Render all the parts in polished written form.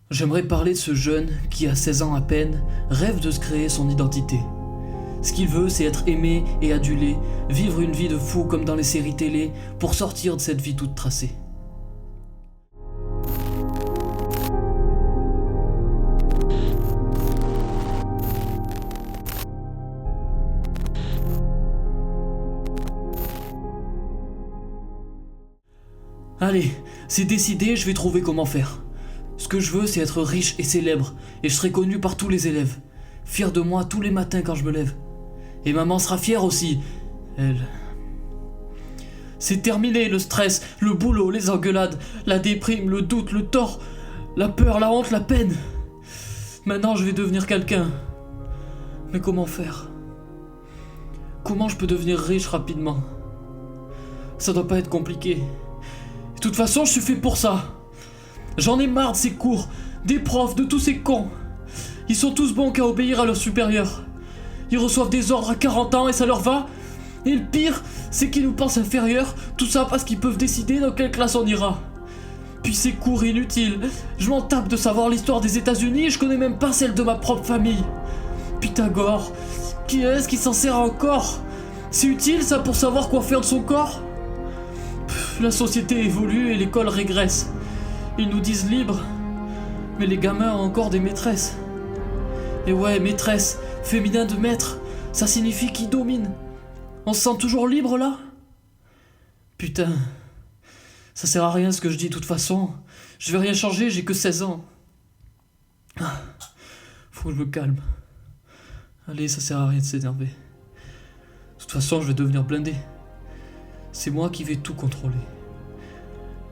J'aimerais parler de ce jeune qui, à 16 ans à peine, rêve de se créer son identité. Ce qu'il veut, c'est être aimé et adulé, vivre une vie de fou comme dans les séries télé, pour sortir de cette vie toute tracée. Allez, c'est décidé, je vais trouver comment faire. Ce que je veux, c'est être riche et célèbre, et je serai connu par tous les élèves. Fier de moi tous les matins quand je me lève. Et maman sera fière aussi, elle. C'est terminé le stress, le boulot, les engueulades, la déprime, le doute, le tort, la peur, la honte, la peine. Maintenant je vais devenir quelqu'un. Mais comment faire? Comment je peux devenir riche rapidement? Ça doit pas être compliqué. De toute façon, je suis fait pour ça. J'en ai marre de ces cours, des profs, de tous ces cons. Ils sont tous bons qu'à obéir à leurs supérieurs. Ils reçoivent des ordres à 40 ans et ça leur va. Et le pire, c'est qu'ils nous pensent inférieurs, tout ça parce qu'ils peuvent décider dans quelle classe on ira. Puis ces cours inutiles, je m'en tape de savoir l'histoire des États-Unis et je connais même pas celle de ma propre famille. Pythagore, qui est-ce qui s'en sert encore? C'est utile ça pour savoir quoi faire de son corps? La société évolue et l'école régresse. Ils nous disent libres, mais les gamins ont encore des maîtresses. Et ouais, maîtresse, féminin de maître, ça signifie qui domine. On se sent toujours libre là? Putain, ça sert à rien ce que je dis de toute façon. Je vais rien changer, j'ai que 16 ans. Faut que je me calme. Allez, ça sert à rien de s'énerver. De toute façon, je vais devenir blindé. C'est moi qui vais tout contrôler.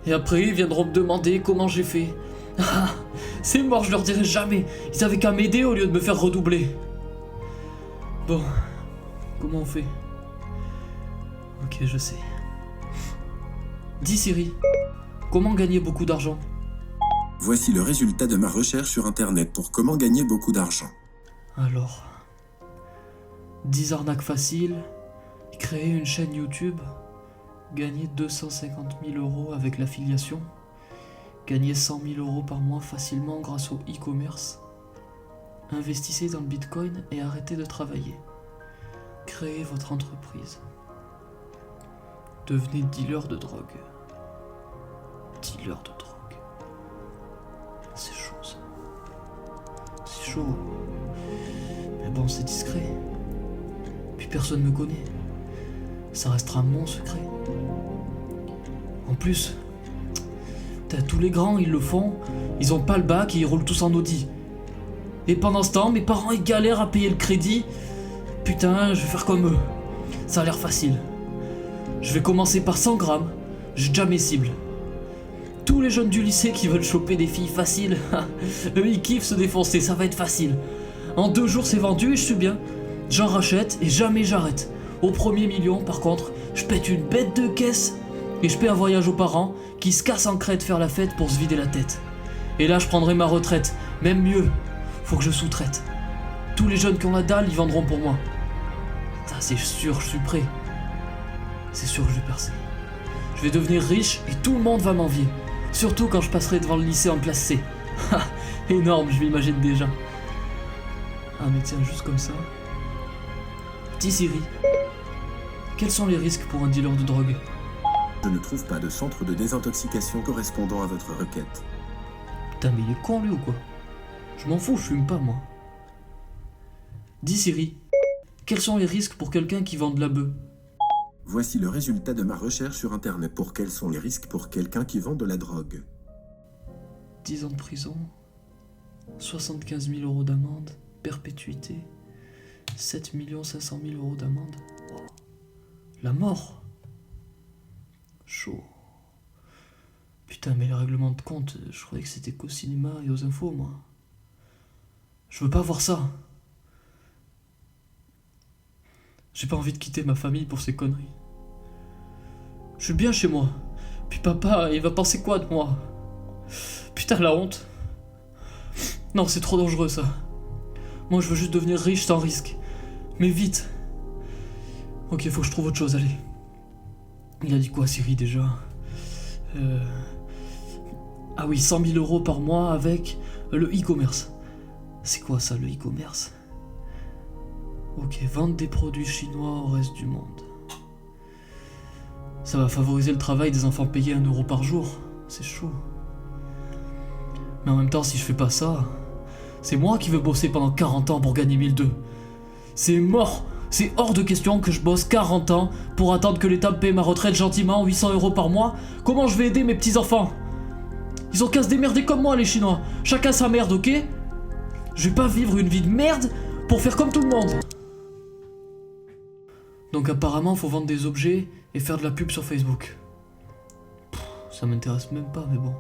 Et après, ils viendront me demander comment j'ai fait. Ah, c'est mort, je leur dirai jamais. Ils avaient qu'à m'aider au lieu de me faire redoubler. Bon, comment on fait? Ok, je sais. Dis Siri, comment gagner beaucoup d'argent? Voici le résultat de ma recherche sur internet pour comment gagner beaucoup d'argent. Alors, 10 arnaques faciles, créer une chaîne YouTube, gagner 250 000 € avec l'affiliation, gagner 100 000 € par mois facilement grâce au e-commerce, investissez dans le bitcoin et arrêtez de travailler, créez votre entreprise, devenez dealer de drogue. Dealer de drogue. C'est chaud ça. C'est chaud. Mais bon, c'est discret. Puis personne me connaît. Ça restera mon secret. En plus, t'as tous les grands, ils le font. Ils ont pas le bac et ils roulent tous en Audi. Et pendant ce temps, mes parents ils galèrent à payer le crédit. Putain, je vais faire comme eux. Ça a l'air facile. Je vais commencer par 100 grammes. J'ai déjà mes cibles. Tous les jeunes du lycée qui veulent choper des filles faciles, eux ils kiffent se défoncer, ça va être facile. En 2 jours c'est vendu et je suis bien. J'en rachète et jamais j'arrête. Au premier million par contre, je pète une bête de caisse et je paie un voyage aux parents qui se cassent en Crète faire la fête pour se vider la tête. Et là je prendrai ma retraite, même mieux, faut que je sous-traite. Tous les jeunes qui ont la dalle, ils vendront pour moi. Ça c'est sûr, je suis prêt. C'est sûr que je vais percer. Je vais devenir riche et tout le monde va m'envier. Surtout quand je passerai devant le lycée en classe C. Énorme, je m'imagine déjà. Ah mais tiens, juste comme ça. Dis Siri, quels sont les risques pour un dealer de drogue? Je ne trouve pas de centre de désintoxication correspondant à votre requête. Putain mais il est con lui ou quoi? Je m'en fous, je fume pas moi. Dis Siri, quels sont les risques pour quelqu'un qui vend de la bœuf? Voici le résultat de ma recherche sur internet pour quels sont les risques pour quelqu'un qui vend de la drogue. 10 ans de prison, 75 000 € d'amende, perpétuité, 7 500 000 € d'amende. Wow. La mort. Chaud. Putain, mais le règlement de compte, je croyais que c'était qu'au cinéma et aux infos, moi. Je veux pas voir ça. J'ai pas envie de quitter ma famille pour ces conneries. Je suis bien chez moi. Puis papa, il va penser quoi de moi? Putain, la honte. Non, c'est trop dangereux ça. Moi, je veux juste devenir riche sans risque. Mais vite. Ok, faut que je trouve autre chose, allez. Il a dit quoi, Siri, déjà? Ah oui, 100 000 euros par mois avec le e-commerce. C'est quoi ça, le e-commerce? Ok, vendre des produits chinois au reste du monde. Ça va favoriser le travail des enfants payés 1 euro par jour. C'est chaud. Mais en même temps, si je fais pas ça, c'est moi qui veux bosser pendant 40 ans pour gagner 1002. C'est mort. C'est hors de question que je bosse 40 ans pour attendre que l'État me paie ma retraite gentiment, 800 euros par mois. Comment je vais aider mes petits-enfants? Ils ont qu'à se démerder comme moi, les Chinois. Chacun sa merde, ok? Je vais pas vivre une vie de merde pour faire comme tout le monde. Donc apparemment, faut vendre des objets et faire de la pub sur Facebook. Ça m'intéresse même pas, mais bon.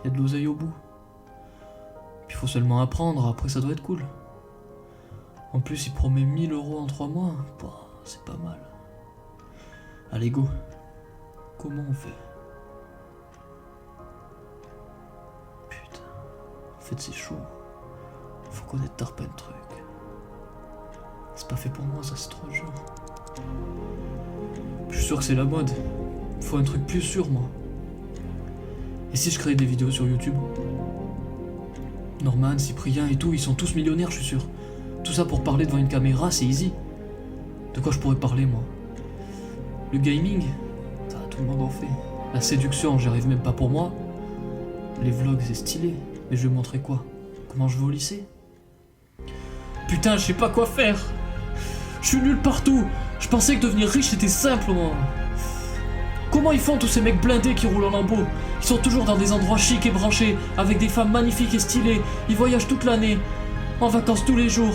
Y a de l'oseille au bout. Puis faut seulement apprendre, après ça doit être cool. En plus, il promet 1000 euros en 3 mois. Pouah, c'est pas mal. Allez, go. Comment on fait? Putain. En fait, c'est chaud. Faut connaître tarpin de trucs. C'est pas fait pour moi, ça, c'est trop dur. Je suis sûr que c'est la mode. Faut un truc plus sûr, moi. Et si je crée des vidéos sur YouTube? Norman, Cyprien et tout, ils sont tous millionnaires, je suis sûr. Tout ça pour parler devant une caméra, c'est easy. De quoi je pourrais parler, moi? Le gaming? Ça, tout le monde en fait. La séduction, j'y arrive même pas pour moi. Les vlogs, c'est stylé. Mais je vais montrer quoi? Comment je vais au lycée? Putain, je sais pas quoi faire. Je suis nul partout. Je pensais que devenir riche c'était simple, moi. Comment ils font tous ces mecs blindés qui roulent en lambeaux? Ils sont toujours dans des endroits chics et branchés, avec des femmes magnifiques et stylées. Ils voyagent toute l'année, en vacances tous les jours.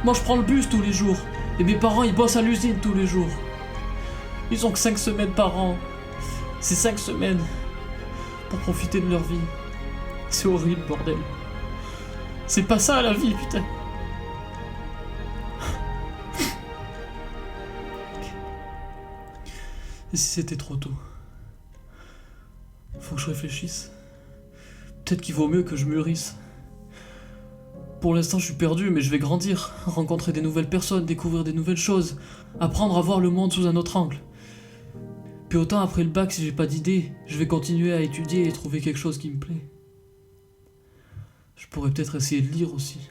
Moi je prends le bus tous les jours. Et mes parents ils bossent à l'usine tous les jours. Ils ont que 5 semaines par an. C'est 5 semaines pour profiter de leur vie. C'est horrible, bordel. C'est pas ça la vie, putain. Et si c'était trop tôt? Faut que je réfléchisse. Peut-être qu'il vaut mieux que je mûrisse. Pour l'instant, je suis perdu, mais je vais grandir, rencontrer des nouvelles personnes, découvrir des nouvelles choses, apprendre à voir le monde sous un autre angle. Puis autant après le bac, si j'ai pas d'idée, je vais continuer à étudier et trouver quelque chose qui me plaît. Je pourrais peut-être essayer de lire aussi.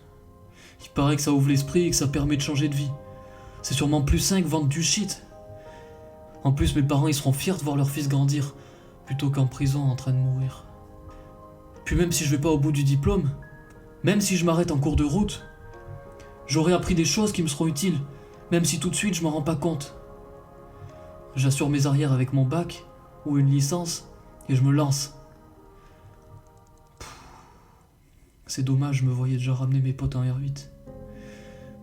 Il paraît que ça ouvre l'esprit et que ça permet de changer de vie. C'est sûrement plus sain que vendre du shit. En plus, mes parents ils seront fiers de voir leur fils grandir, plutôt qu'en prison en train de mourir. Puis même si je vais pas au bout du diplôme, même si je m'arrête en cours de route, j'aurai appris des choses qui me seront utiles, même si tout de suite je m'en rends pas compte. J'assure mes arrières avec mon bac, ou une licence, et je me lance. C'est dommage, je me voyais déjà ramener mes potes en R8.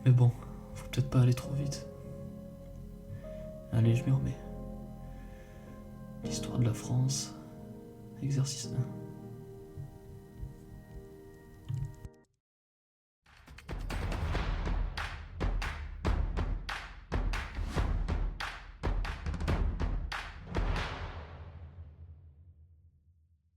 Mais bon, faut peut-être pas aller trop vite. Allez, je m'y remets. L'histoire de la France, exercice 1.